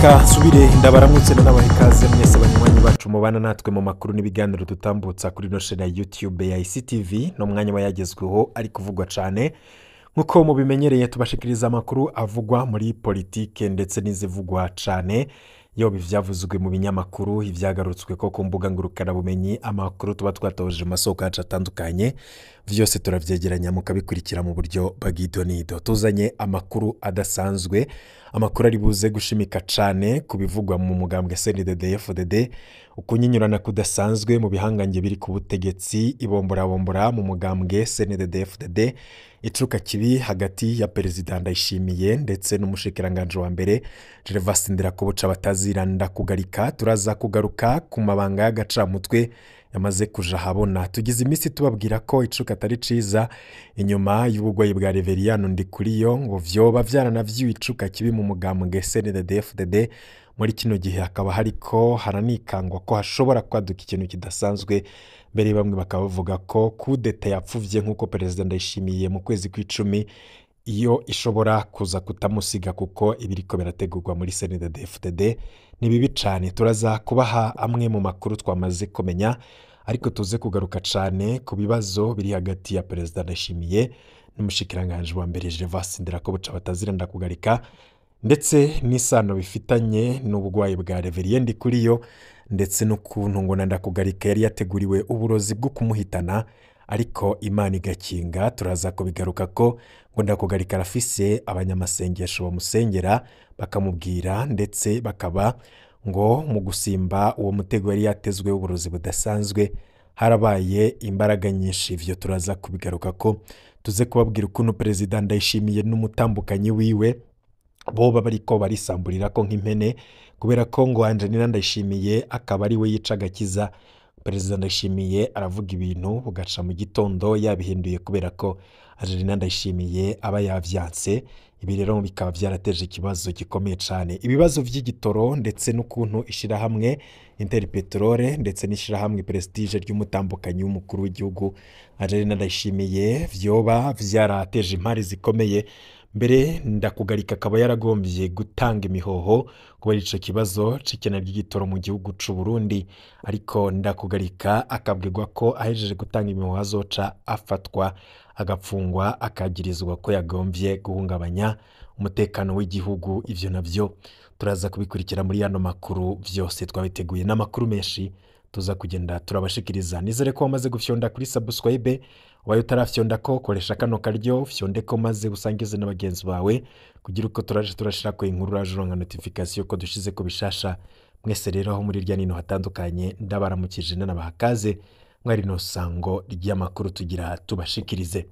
reka nsubire ndabaramutse n'abaha ikaze mwese banywanyi bacu mubana natwe mu makuru n'ibiganiro dutambutsa kuri ino shene ya YouTube ya ICTV no mwanya wayagezweho ari kuvugwa cyane nkuko mubimenyereye tubashikiriza amakuru avugwa muri politike ndetse n'izivugwa cyane yo bivyavuzwe mu binyamakuru ivyagarutswe ko ku mbuga ngurukana bumenyi amakuru tuba twatoje mu masoko yacu atandukanye vyose turavyegeranya mukabikurikira mu buryo bagidonido tuzanye amakuru adasanzwe amakuru ari buze gushimika cyane kubivugwa mu mugambwe CNDD-FDD ukunyinyurana kudasanzwe mu bihangange biri ku butegetsi ibombora mu mugambwe CNDD-FDD icuka kibi hagati ya Perezida Ndayishimiye ndetse n'umushikiranganje wa mbere Gervais Ndirakobuca bataziranda kugarika turaza kugaruka ku mabanga y'agacamutwe yamaze kuja habona tugize imisi tubabwira ko icuka atari ciza inyuma y'ubugwayi bwa Reveriyano Ndikuriyo ngo vyoba vyaranavyiwe icuka kibi mu mugambwe CNDD-FDD muri kino gihe hakaba hariko haranikangwa ko hashobora kwaduka ikintu kidasanzwe mbere bamwe bakaba bavuga ko kudeta yapfuvye nkuko Perezida Ndayishimiye mu kwezi kw'icumi iyo ishobora kuza kutamusiga kuko ibiriko birategurwa muri CNDD-FDD ni bibi cyane turaza kubaha amwe mu makuru twamaze kumenya ariko tuze kugaruka cyane ku bibazo biri hagati ya Perezida Ndayishimiye n'umushikiranganje wa mbere Gervais Ndirakobuca bataziranda kugarika ndetse n'isano bifitanye n'ubugwayi bwa Reveriyano Ndikuriyo ndetse n'ukuntu ngo Ndakugarika yari yateguriwe uburozi bwo kumuhitana ariko Imana igakinga turaza kubigaruka ko ngo Ndakugarika rafise abanyamasengesho bamusengera bakamubwira ndetse bakaba ngo mu gusimba uwo mutego yari yatezwe uburozi budasanzwe harabaye imbaraga nyinshi ivyo turaza kubigaruka ko tuze kubabwira ukuntu Perezida Ndayishimiye n'umutambukanyi wiwe boba bariko barisamburira ko nk'impene kubera ko ngo Angelina Ndayishimiye akaba ari we yica gakiza Perezida Ndayishimiye aravuga ibintu bugaca mu gitondo yabihinduye kubera ko Angelina Ndayishimiye aba yavyanse ibi rero bikaba byarateje ikibazo gikomeye cyane ibibazo vy'igitoro ndetse n'ukuntu ishira hamwe Interpetrole ndetse n'ishira hamwe Prestige ry'umutambukanyi w'umukuru w'igihugu Angelina Ndayishimiye vyoba vyarateje impari zikomeye mbere Ndakugarika akaba yaragombye gutanga imihoho kubera ico kibazo cikena ry'igitoro mu gihugu c'u Burundi ariko Ndakugarika akabwirwa ko ahejeje gutanga imihoho azoca afatwa agapfungwa akagirizwa ko yagombye guhungabanya umutekano w'igihugu ivyo navyo turaza kubikurikira muri yano makuru vyose twabiteguye n'amakuru menshi tuza kugenda turabashikiriza nizere ko wamaze gufyonda kuri subscribe wayo utarafyonda ko koresha kano karyo fyonde ko maze usangize n'abagenzi bawe kugira uko turashira ko inkuru rajuronga notification ko dushize ko bishasha mwese rero aho muri rya nino hatandukanye ndabaramukije n'abahakaze mwari no sango ry'amakuru tugira tubashikirize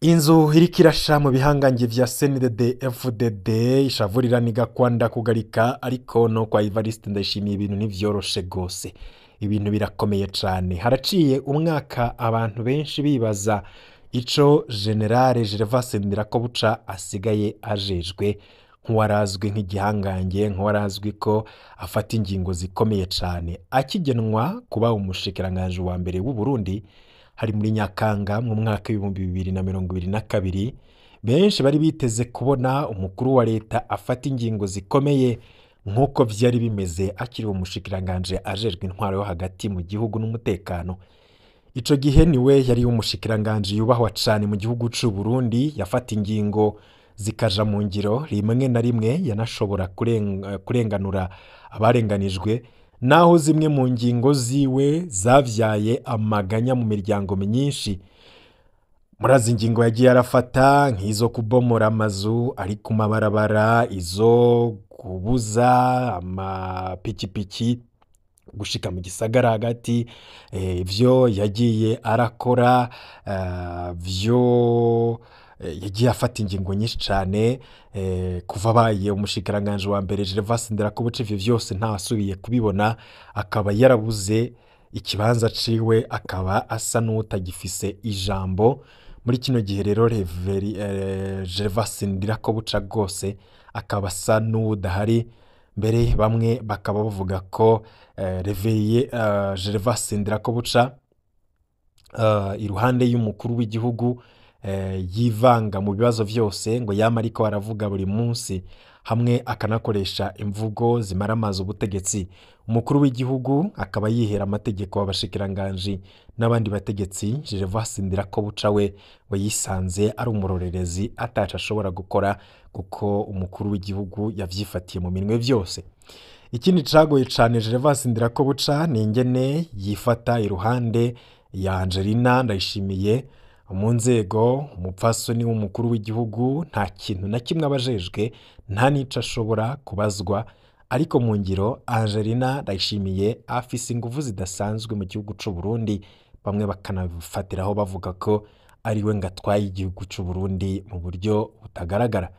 inzu irikirasha mu bihangange vya CNDD-FDD ishavurira nigakwa Ndakugarika ariko no kwa Evariste Ndayishimiye ibintu nivyoroshe gose ibintu birakomeye cyane haraciye umwaka abantu benshi bibaza ico General Gervais Ndirakobuca asigaye ajejwe nk'uwarazwi nk'igihangange nk'uwarazwi ko afata ingingo zikomeye cyane akigenwa kuba umushikiranganje wa mbere w'u Burundi hari muri Nyakanga mu mwaka w'2022 benshi bari biteze kubona umukuru wa leta afata ingingo zikomeye nkuko vyari bimeze akiri umushikiranganje ajejwe intwaro yo hagati mu gihugu n'umutekano ico gihe niwe yari umushikiranganje yubahwa cyane mu gihugu c'u Burundi yafata ingingo zikaja mu ngiro rimwe na rimwe yanashobora kurenganura abarenganijwe naho zimwe mu ngingo ziwe zavyaye amaganya mu miryango myinshi murazi ingingo yagiye arafata nk'izo kubomora amazu ari ku mabarabara izo kubuza amapikipiki gushika mu gisagara hagati ivyo yagiye arakora vyo yagiye afata ingingo nyinshi cyane kuva baye umushikiranganje wa mbere Gervais Ndirakobuca ivyo vyose ntasubiye kubibona akaba yarabuze ikibanza ciwe akaba asa n'utagifise ijambo muri kino gihe rero Gervais Ndirakobuca gose akaba asa n'udahari mbere bamwe bakaba bavuga ko Gervais Ndirakobuca iruhande y'umukuru w'igihugu yivanga mu bibazo vyose ngo yama ariko aravuga buri munsi, hamwe akanakoresha imvugo zimaramaza ubutegetsi. Umukuru w'igihugu akaba yihera amategeko abashikiranganji n'abandi bategetsi. Gervais Ndirakobuca we ngo yisanze ari umurorerezi ataca ashobora gukora, kuko umukuru w'igihugu yavyifatiye mu minwe vyose. Ikindi cagoye cane Gervais Ndirakobuca ni ingene yifata iruhande ya Angelina Ndayishimiye mu nzego. Umupfasoni w'umukuru w'igihugu nta kintu na kimwe abajejwe, nta nico ashobora kubazwa, ariko mu ngiro Angelina Ndayishimiye afise inguvu zidasanzwe mu gihugu c'u Burundi, bamwe bakanafatiraho bavuga ko ari we ngatwaye igihugu c'u Burundi mu buryo butagaragara.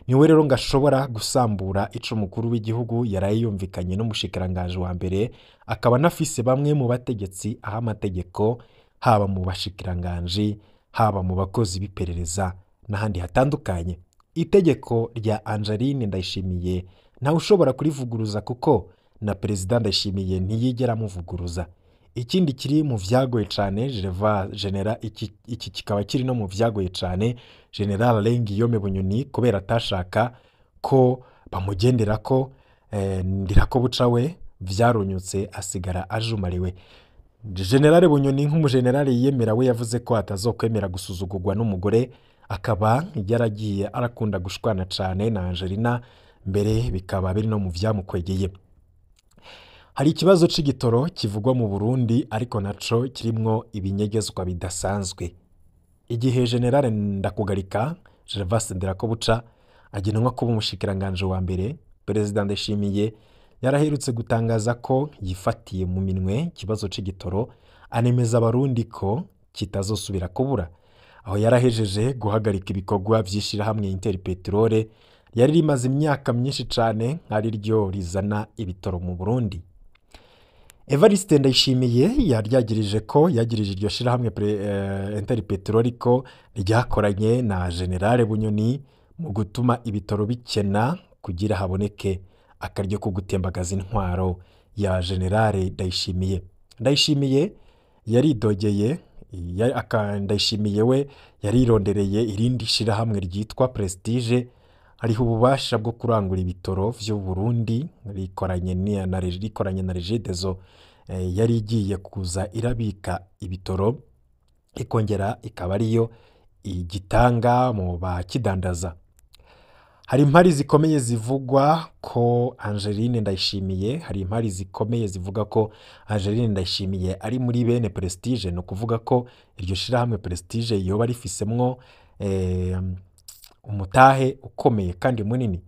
Niwe rero ngashobora gusambura ico umukuru w'igihugu yaraye yumvikanye n'umushikiranganje wa mbere, akaba nafise bamwe mu bategetsi aha amategeko, haba mu bashikiranganje, haba mu bakozi b'iperereza n'ahandi hatandukanye. Itegeko rya Angeline Ndayishimiye ntawe ushobora kurivuguruza, kuko na Perezida Ndayishimiye ntiyigera amuvuguruza. Ikindi kiri mu vyagoye cane iki kikaba kiri no mu vyagoye cane General Guillaume Bunyoni, kubera atashaka ko bamugenderako. Ndirakobuca we vyarunyutse asigara ajumariwe. General Bunyoni nk'umugenerale yiyemera we yavuze ko atazokwemera gusuzugurwa n'umugore, akaba yaragiye arakunda gushwana cane na Angelina, mbere bikaba biri no mu vyamukwegeye. Hari ikibazo c'igitoro kivugwa mu Burundi, ariko naco kirimwo ibinyegezwa bidasanzwe. Igihe General Ndakugarika Gervais Ndirakobuca agenwa kuba umushikiranganje wa mbere, Perezida Ndayishimiye yaraherutse gutangaza ko yifatiye mu minwe ikibazo c'igitoro, anemeza abarundi ko kitazosubira kubura. Aho yarahejeje guhagarika ibikorwa vy'ishirahamwe Interpetrol yari rimaze imyaka myinshi cane ari ryo rizana ibitoro mu Burundi. Evariste Ndayishimiye yaryagirije ko yagirije iryo shirahamwe Interpetrol ko ryakoranye na General Bunyoni mu gutuma ibitoro bikena, kugira haboneke akaryo ko gutembagaza intwaro ya General Ndayishimiye. Ndayishimiye yaridogeye, Ndayishimiye we yarirondereye irindi shirahamwe ryitwa Prestige, hariho ububasha bwo kurangura ibitoro vy'u Burundi, rikoranye na Regideso, yari igiye kuza irabika ibitoro, ikongera ikaba ariyo igitanga mu bakidandaza. Hari impari zikomeye zivugwa ko Angeline Ndayishimiye, hari impari zikomeye zivuga ko Angeline Ndayishimiye ari muri bene Prestige, no kuvuga ko iryo shirahamwe Prestige yoba rifisemwo umutahe ukomeye kandi munini.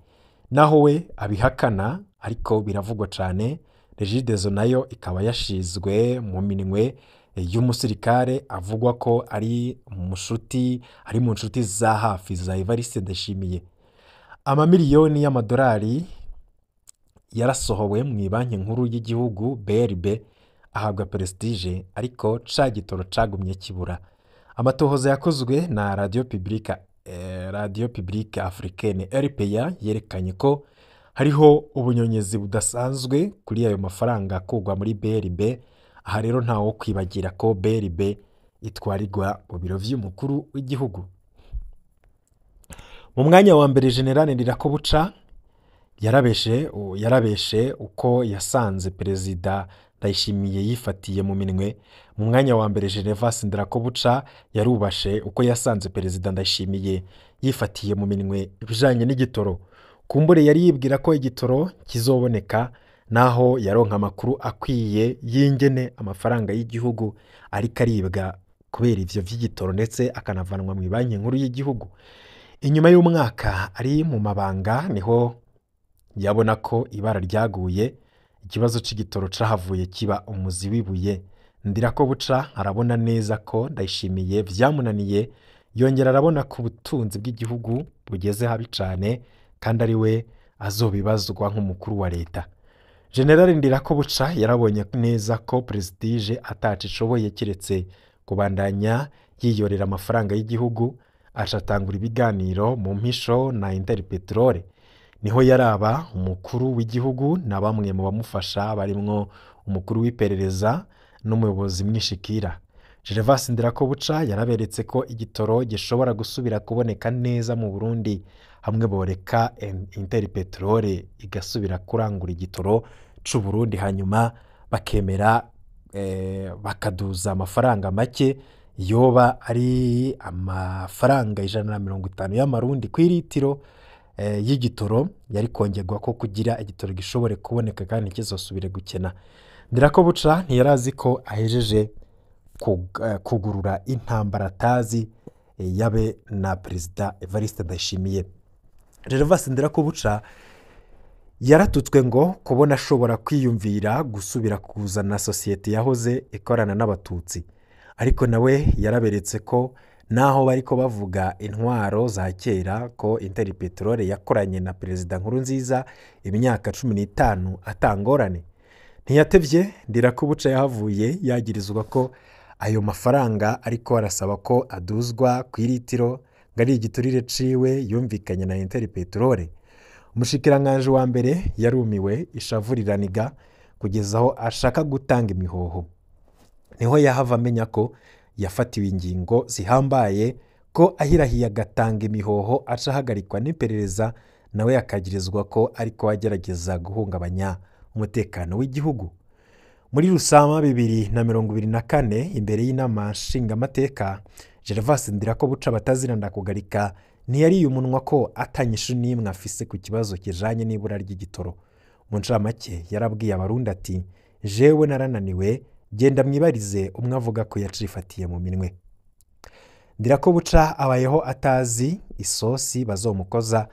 Naho we abihakana, ariko biravugwa cane. Regideso nayo ikaba yashizwe mu minwe y'umusirikare avugwa ko ari mu nshuti za hafi za Evariste Ndayishimiye. Amamiliyoni y'amadolari yarasohowe mu banki nkuru y'igihugu BRB ahabwa Prestige, ariko ca gitoro cagumye kibura. Amatohoza yakozwe na Radio Publique Africaine RPA yerekanye ko hariho ubunyonyezi budasanzwe kuri ayo mafaranga akugwa muri BRB. Aha rero ntawo kwibagira ko BRB itwarirwa mu biro vy'umukuru w'igihugu. Mu mwanya wa mbere General Ndirakobuca yarabeshe uko yasanze Perezida Ndayishimiye yifatiye mu minwe. Mu mwanya wa mbere Gervais Ndirakobuca yarubashe uko yasanze Perezida Ndayishimiye yifatiye mu minwe ibijanye n'igitoro. Kumbure yari yibwira ko igitoro kizoboneka, naho yaronka amakuru akwiye y'ingene amafaranga y'igihugu ariko aribwa kubera ivyo vy'igitoro, ndetse akanavanwa mu banki nkuru y'igihugu. Inyuma y'umwaka ari mu mabanga niho yabona ko ibara ryaguye, ikibazo c'igitoro cahavuye kiba umuzi w'ibuye. Ndirakobuca arabona neza ko Ndayishimiye vyamunaniye, yongera arabona ko ubutunzi bw'igihugu bugeze habi cane, kandi ari we azobibazwa nk'umukuru wa leta. General Ndirakobuca yarabonye neza ko Prestige ataco ishoboye kiretse kubandanya yiyorera amafaranga y'igihugu, acatangura ibiganiro mu mpisho na Interpetrol. Niho yaraba umukuru w'igihugu na bamwe mu bamufasha barimwo umukuru w'iperereza n'umuyobozi mwishikira. Gervas Ndirakobuca yaraberetse ko igitoro gishobora gusubira kuboneka neza mu Burundi hamwe boreka Interpetrol igasubira kurangura igitoro c'u Burundi hanyuma bakemera bakaduza amafaranga make yoba ari amafaranga 150 y'amarundi kw'iritiro y'igitoro yari kongerwa ko kugira igitoro gishobore kuboneka kandi kizosubire gukena. Ndirakobuca ntiyarazi ko ahejeje kugurura intambara atazi yabe na Perezida Evariste Ndayishimiye. Gervas Ndirakobuca yaratutswe ngo kubona ashobora kwiyumvira gusubira kuzana sosiyete yahoze ikorana n'abatutsi, ariko nawe yaraberetse ko naho bariko bavuga intwaro za kera ko Interpetrol yakoranye na Perezida Nkurunziza imyaka 15 atangorane. Ntiyatevye Ndirakobuca yahavuye yagirizwa ko ayo mafaranga ariko arasaba ko aduzwa kw'iritiro ngari igiturire ciwe yumvikanye na Interpetrol. Umushikiranganje wa mbere yarumiwe ishavuriraniga kugezaho ashaka gutanga imihoho. Niho yahava amenya ko yafatiwe ingingo zihambaye ko ahirahiye agatanga imihoho aca hagarikwa n'iperereza nawe yakagirizwa ko ariko agerageza guhungabanya umutekano w'igihugu. Muri Rusama 2024 imbere y'inama nshingamateka Gervas Ndirakobuca bataziranda kugarika ntiyari umunwa ko atanyishu nimwe afise ku kibazo kijanye n'ibura ry'igitoro. Mu ncamake yarabwiye abarundi ati jewe narananiwe genda mwibarize umwe avuga ko yacifatiye mu minwe. Ndirakobuca abayeho atazi isosi bazomukoza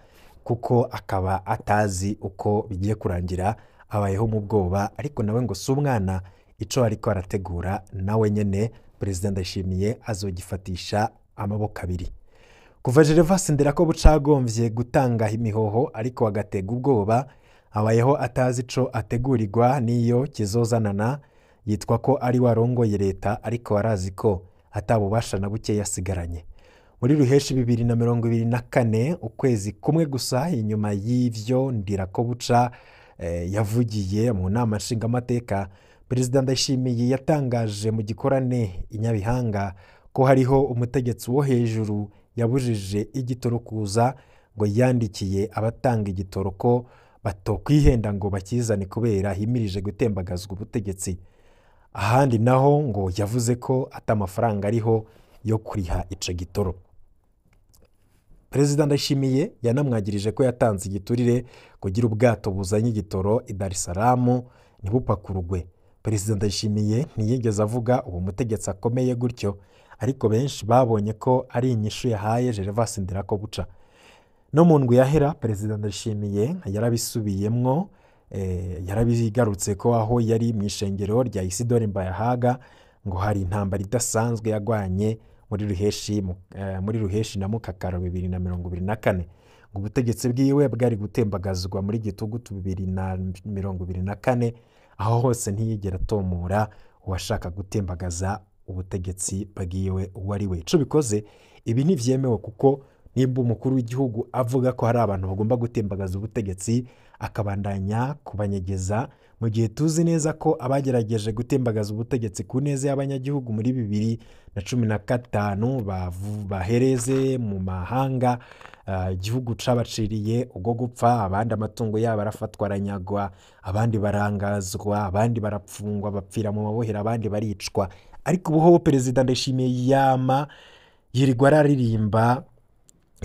kuko akaba atazi uko bigiye kurangira, abayeho mu bwoba, ariko nawe ngo si umwana ico ariko arategura nawe nyene Perezida Ndayishimiye azogifatisha amaboko abiri. Kuva Gervas Ndirakobuca agomvye gutanga imihoho ariko agatega ubwoba, abayeho atazi ico ategurirwa niyo kizozanana, yitwa ko ari warongoye leta ariko arazi ko atabubasha na buke yasigaranye. Muri Ruheshi 2024 ukwezi kumwe gusa inyuma y'ivyo Ndirakobuca yavugiye mu nama nshingamateka, Perezida Ndayishimiye yatangaje mu gikorane inyabihanga ko hariho umutegetsi wo hejuru yabujije igitoro kuza, ngo yandikiye abatanga igitoro ko batokwihenda ngo bakizane kubera himirije gutembagazwa ubutegetsi. Ahandi naho ngo yavuze ko atamafaranga ariho yo kuriha ico gitoro. Perezida Ndayishimiye yanamwagirije ko yatanze igiturire kugira ubwato buzanye igitoro i Dar es Salaam ntibupakurugwe. Perezida Ndayishimiye ntiyigeze avuga ubu mutegetsi akomeye gutyo, ariko benshi babonye ko ari inyishu yahaye Gervas Ndirakobuca. No mu ndwi yahera Perezida Ndayishimiye yarabisubiyemwo, yarabigarutse ko aho yari mu ishengero rya Isidore Mbayahaga ngo hari intambara idasanzwe yagwanye muri Ruheshi na Mukakaro 2024, ngo ubutegetsi bwiwe bwari gutembagazwa muri Gitugutu 2024, aho hose ntiyigera atomora uwashaka gutembagaza ubutegetsi bwiwe uwo ari we. Ico bikoze ibi ntivyemewe kuko nimba umukuru w'igihugu avuga ko hari abantu bagomba gutembagaza ubutegetsi akabandanya kubanyegeza, mu gihe tuzi neza ko abagerageje gutembagaza ubutegetsi ku neza y'abanyagihugu muri 2015 bahereze mu mahanga, igihugu cabaciriye ubwo gupfa, abandi amatungo yabo arafatwa aranyagwa, abandi barangazwa, abandi barapfungwa bapfira mu mabohero, abandi baricwa. Ariko ubuho Perezida Ndayishimiye yama yirirwa araririmba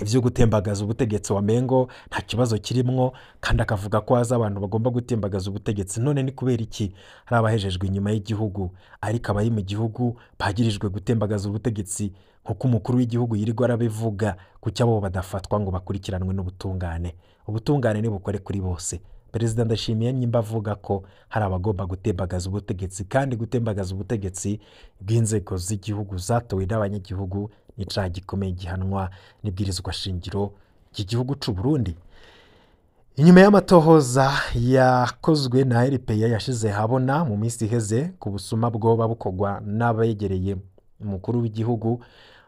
ivyo gutembagaza ubutegetsi wa mengo nta kibazo kirimwo, kandi akavuga ko haza abantu bagomba gutembagaza ubutegetsi. None ni kubera iki hari abahejejwe inyuma y'igihugu ariko abayi mu gihugu bagirijwe gutembagaza ubutegetsi nkuko umukuru w'igihugu yirirwa arabivuga, kuki abo badafatwa ngo bakurikiranwe n'ubutungane? Ubutungane ni bukore kuri bose. Perezida Ndayishimiye nyimba avuga ko hari abagomba gutembagaza ubutegetsi, kandi gutembagaza ubutegetsi bw'inzego z'igihugu zatowe n'abanyagihugu n'icaha gikomeye gihanwa n'ibwirizwa shingiro ry'igihugu c'u Burundi. Inyuma y'amatohoza yakozwe na RPA yashize habona mu minsi iheze ku busuma bwoba bukogwa n'abegereye umukuru w'igihugu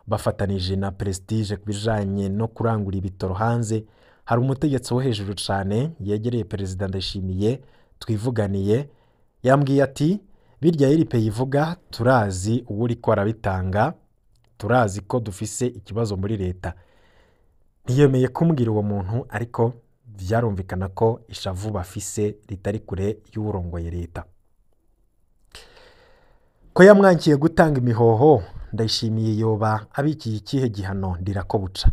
bafatanije na Prestige kubijanye no kurangura ibitoro hanze, hari umutegetsi wo hejuru cane yegereye Perezida Ndayishimiye twivuganiye, yambwiye ati birya iripe yivuga turazi uwo uriko arabitanga, turazi ko dufise ikibazo muri leta. Ntiyemeye kumbwira uwo muntu, ariko vyarumvikana ko ishavu bafise ritari kure y'uwurongoye leta. Ko yamwankiye gutanga imihoho, Ndayishimiye yoba abikiye ikihe gihano Ndirakobuca?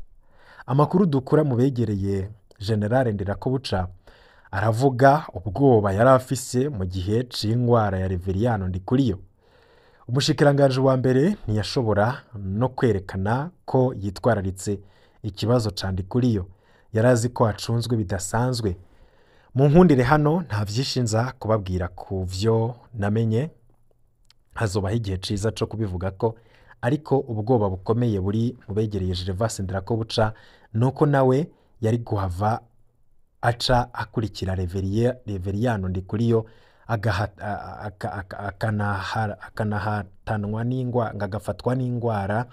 Amakuru dukura mu begereye General Ndirakobuca aravuga ubwoba yari afise mu gihe c'ingwara ya Reveriyano Ndikuriyo. Umushikiranganji wa mbere ntiyashobora no kwerekana ko yitwararitse ikibazo ca Ndikuriyo, yarazi ko acunzwe bidasanzwe. Mu nkundire hano nta vyinshi nza kubabwira ku vyo namenye, hazobaho igihe ciza co kubivuga ko, ariko ubwoba bukomeye buri mu begereye Gervas Ndirakobuca nuko nawe yari guhava aca akurikira Reveriyano Ndikuriyo akanahatanwa agafatwa n'ingwara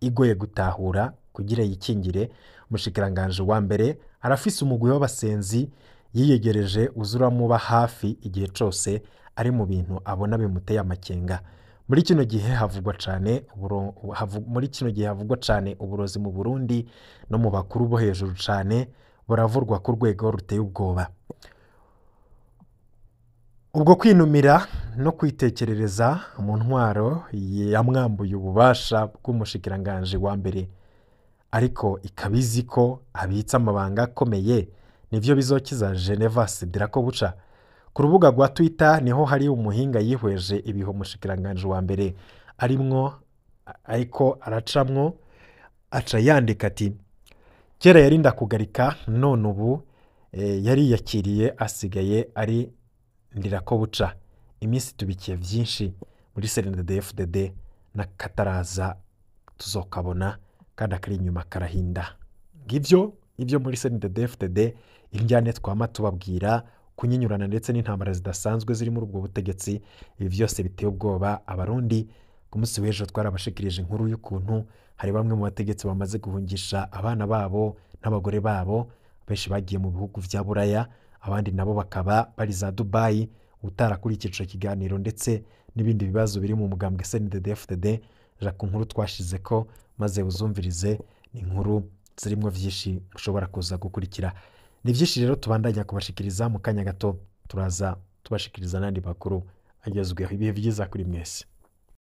igoye gutahura kugira yikingire. Umushikiranganji wa mbere arafise umugwi w'abasenzi yiyegereje uzuramuba hafi igihe cose ari mu bintu abona bimuteye amakenga. Muri kino gihe havugwa cane uburozi mu Burundi no mu bakuru bo hejuru cane buravurwa ku rwego ruteye ubwoba. Ubwo kwinumira no kwitekerereza mu ntwaro yamwambuye ububasha bw'umushikiranganji wa mbere, ariko ikabizi ko abitsa amabanga akomeye, nivyo bizokiza Gervas Ndirakobuca. Ku rubuga rwa Twitter niho hari umuhinga yihweje ibiho umushikiranganji wa mbere arimwo ariko aracamwo, aca yandika ati: kera yarinda kugarika, none ubu yariyakiriye, asigaye ari Ndirakobuca. Imisi tubikiye vyinshi muri CNDD-FDD, na kataraza tuzokabona kandi akari inyuma karahinda. Ngivyo ivyo muri CNDD-FDD, injyane twama tubabwira, kunyinyurana ndetse n'intambara zidasanzwe ziri muri ubwo butegetsi. Ibi vyose biteye ubwoba Abarundi. Ku munsi w'ejo twarabashikirije inkuru y'ukuntu hari bamwe mu bategetsi bamaze guhungisha abana babo n'abagore babo, benshi bagiye mu bihugu vya Buraya, abandi nabo bakaba bari za Dubai. Utarakurikiye ico kiganiro ndetse n'ibindi bibazo biri mu mugambwe CNDD-FDD, ja ku nkuru twashizeko maze uzumvirize. Ni inkuru zirimwo vyinshi mushobora kuza gukurikira. Ni vyinshi rero tubandanya kubashikiriza. Mu kanya gato turaza tubashikiriza n'andi makuru agezweho. Ibihe vyiza kuri mwese.